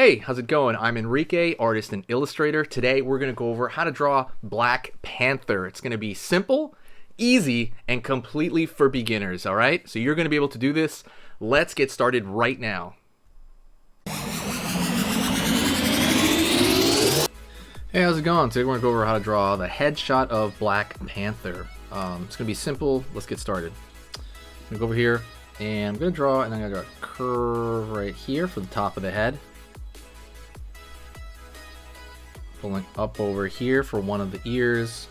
Hey, how's it going? I'm Enrique, artist and illustrator. Today we're going to go over how to draw Black Panther. It's going to be simple, easy, and completely for beginners, all right? So you're going to be able to do this. Let's get started right now. Hey, how's it going? Today we're going to go over how to draw the headshot of Black Panther. It's going to be simple. Let's get started. I'm going to go over here and I'm going to draw, and I'm going to draw a curve right here for the top of the head. Pulling up over here for one of the ears.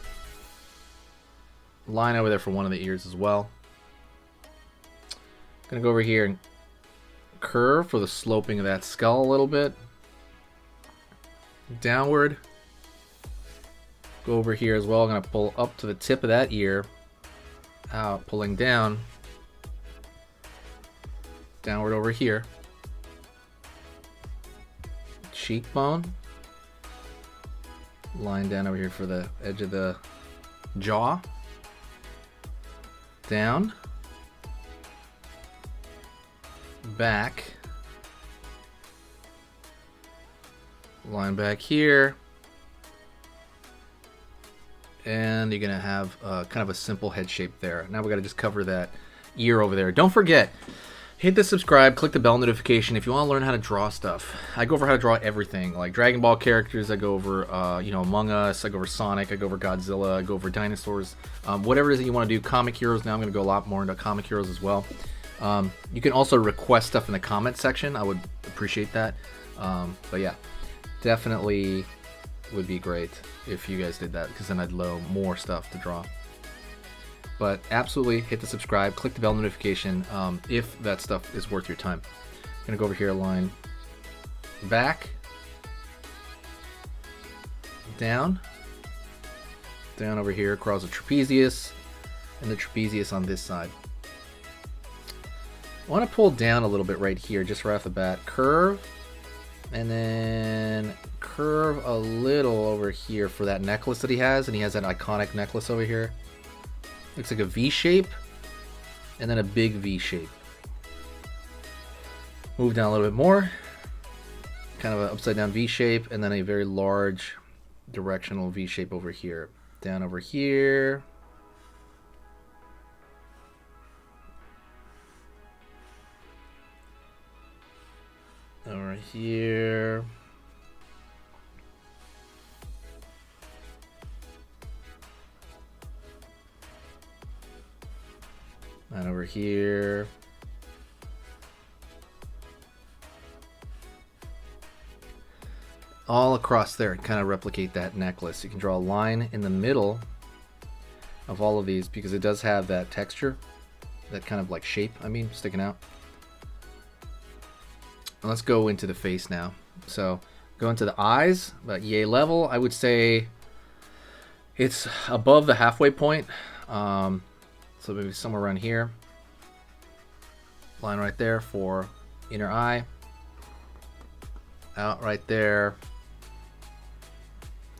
Line over there for one of the ears as well. Gonna go over here and curve for the sloping of that skull a little bit. Downward. Go over here as well. I'm gonna pull up to the tip of that ear. Out, pulling down. Downward over here. Cheekbone. Line down over here for the edge of the jaw. Down. Back. Line back here. And you're going to have kind of a simple head shape there. Now we got to just cover that ear over there. Don't forget, hit the subscribe, click the bell notification if you want to learn how to draw stuff. I go over how to draw everything, like Dragon Ball characters. I go over, Among Us. I go over Sonic. I go over Godzilla. I go over dinosaurs. Whatever it is that you want to do. Comic heroes. Now I'm going to go a lot more into comic heroes as well. You can also request stuff in the comment section. I would appreciate that. But yeah, definitely would be great if you guys did that, because then I'd load more stuff to draw. But absolutely hit the subscribe, click the bell notification if that stuff is worth your time. I'm gonna go over here, line back, down over here across the trapezius, and the trapezius on this side. I want to pull down a little bit right here, just right off the bat. Curve, and then curve a little over here for that necklace that he has, and he has that iconic necklace over here. Looks like a V shape, and then a big V shape. Move down a little bit more. Kind of an upside down V shape, and then a very large directional V shape over here. Down over here. Over here. And over here. All across there, kind of replicate that necklace. You can draw a line in the middle of all of these because it does have that texture, that kind of like shape, sticking out. And let's go into the face now. So go into the eyes, about yay level. I would say it's above the halfway point. So maybe somewhere around here. Line right there for inner eye. Out right there.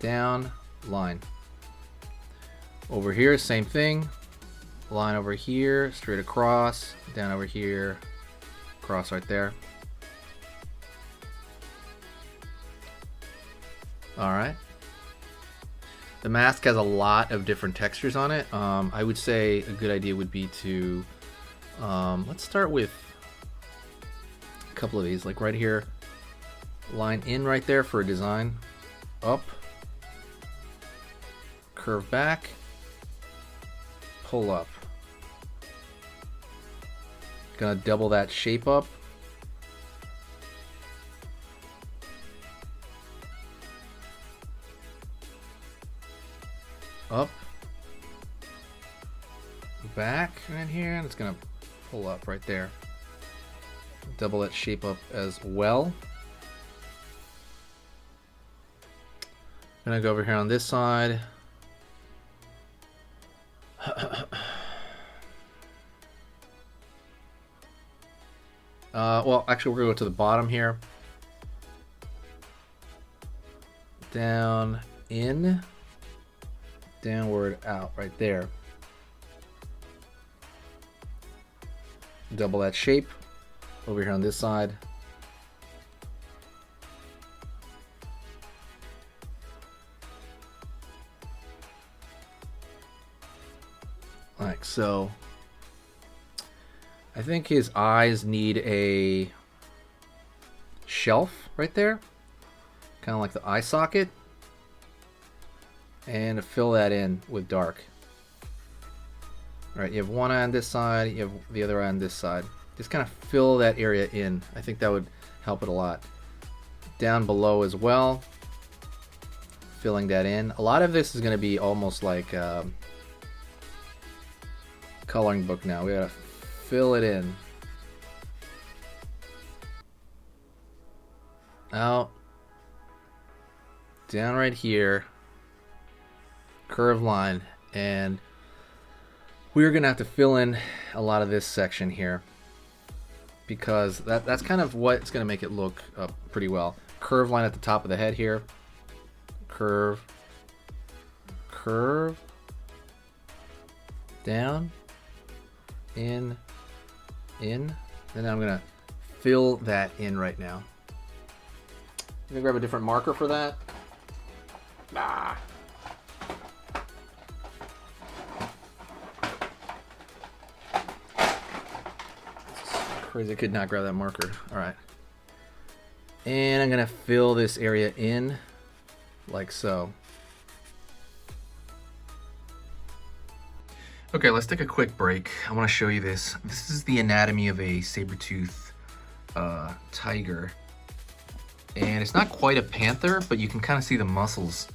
Down, line. Over here, same thing. Line over here, straight across. Down over here, cross right there. Alright. The mask has a lot of different textures on it. I would say a good idea would be to, let's start with a couple of these, like right here. Line in right there for a design. Up. Curve back. Pull up. Gonna double that shape up. Up, back right here, and it's gonna pull up right there. Double that shape up as well. Gonna go over here on this side. Well, actually, we're gonna go to the bottom here. Down, in. Downward, out, right there. Double that shape over here on this side. Like so. I think his eyes need a shelf right there, kind of like the eye socket, and to fill that in with dark. All right, you have one eye on this side, you have the other eye on this side. Just kind of fill that area in. I think that would help it a lot. Down below as well, filling that in. A lot of this is going to be almost like coloring book now. We gotta fill it in. Out. Down right here. Curved line. And we're going to have to fill in a lot of this section here, because that's kind of what's going to make it look pretty well. Curved line at the top of the head here. Curve. Curve. Down. In. In. And then I'm going to fill that in right now. I'm going to grab a different marker for that. Ah. Crazy, I could not grab that marker. All right. And I'm going to fill this area in like so. Okay, let's take a quick break. I want to show you this. This is the anatomy of a saber-tooth tiger. And it's not quite a panther, but you can kind of see the muscles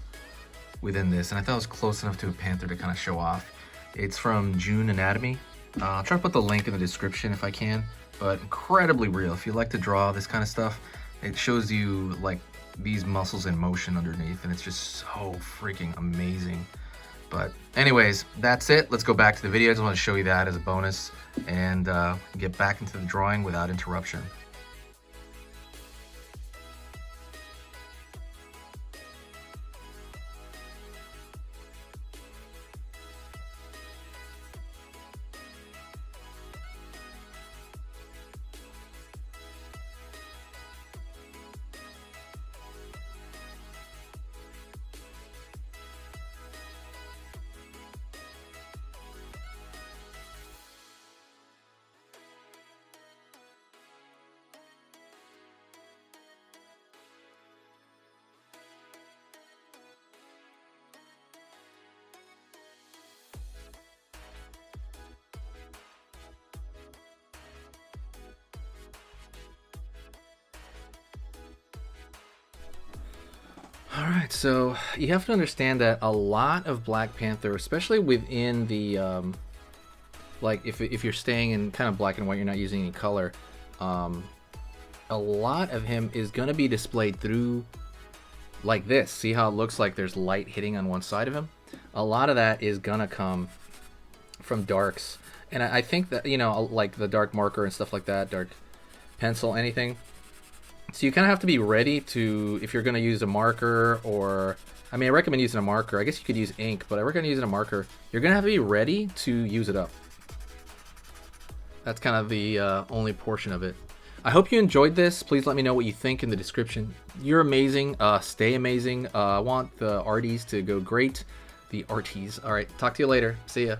within this. And I thought it was close enough to a panther to kind of show off. It's from June Anatomy. I'll try to put the link in the description if I can. But incredibly real. If you like to draw this kind of stuff, it shows you like these muscles in motion underneath, and it's just so freaking amazing. But anyways, that's it. Let's go back to the video. I just want to show you that as a bonus and get back into the drawing without interruption. Alright, so you have to understand that a lot of Black Panther, especially within the, like if you're staying in kind of black and white, you're not using any color, a lot of him is going to be displayed through like this. See how it looks like there's light hitting on one side of him? A lot of that is going to come from darks. And I think that, you know, like the dark marker and stuff like that, dark pencil, anything. So you kind of have to be ready to, if you're going to use a marker, or, I mean, I recommend using a marker. I guess you could use ink, but I recommend using a marker. You're going to have to be ready to use it up. That's kind of the only portion of it. I hope you enjoyed this. Please let me know what you think in the description. You're amazing. Stay amazing. I want the arties to go great. The arties. All right. Talk to you later. See ya.